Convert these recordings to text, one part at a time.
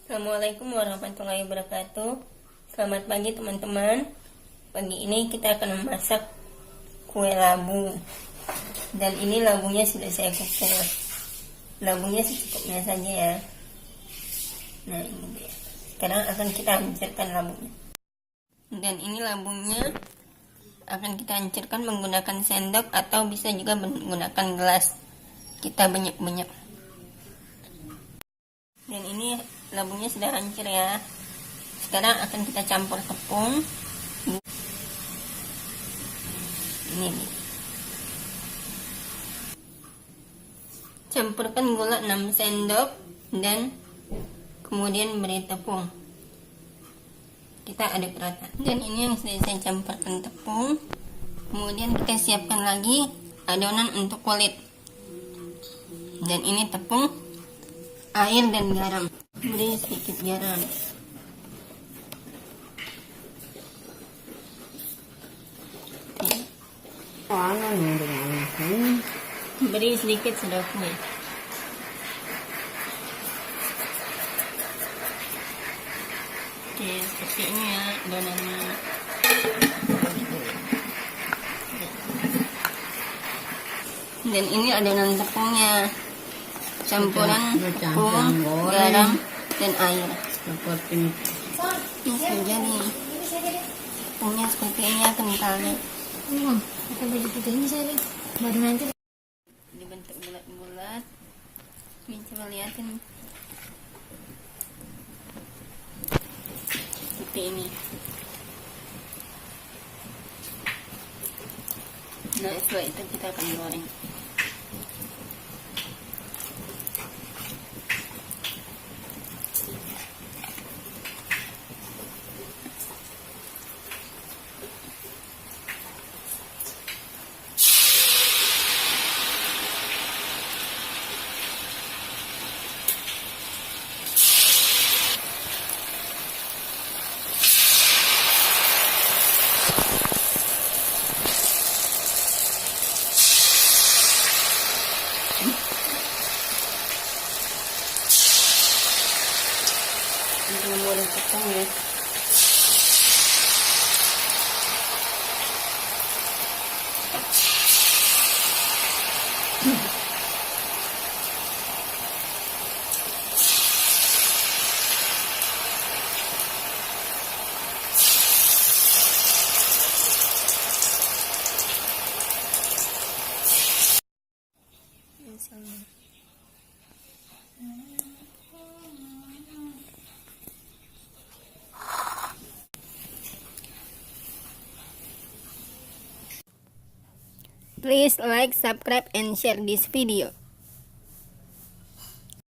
Assalamualaikum warahmatullahi wabarakatuh. Selamat pagi teman-teman. Pagi ini kita akan memasak kue labu. Dan ini labunya sudah saya kukus. Labunya secukupnya saja ya. Nah ini dia. Sekarang akan kita hancurkan labunya. Dan ini labunya akan kita hancurkan menggunakan sendok atau bisa juga menggunakan gelas. Kita banyak-banyak. Dan ini labunya sudah hancur ya. Sekarang akan kita campur tepung. Ini nih. Campurkan gula 6 sendok dan kemudian beri tepung. Kita aduk rata. Dan ini yang sudah saya campurkan tepung. Kemudian kita siapkan lagi adonan untuk kulit. Dan ini tepung, air dan garam. Beri sedikit garam. Beri sedikit sendoknya. Oke, seperti ini ya adonannya. Dan ini adonan tepungnya. Campuran tepung, garam, dan air. Ini sudah jadi. Tepungnya seperti ini ya kentalnya. Pakai baju putih ini saya lihat. Baru nanti Dibentuk bulat-bulat. Ini coba lihatin. Seperti ini. Nah setelah itu kita akan goreng. Untuk membuat tepung ya. Please like, subscribe, and share this video.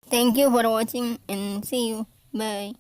Thank you for watching and see you. Bye.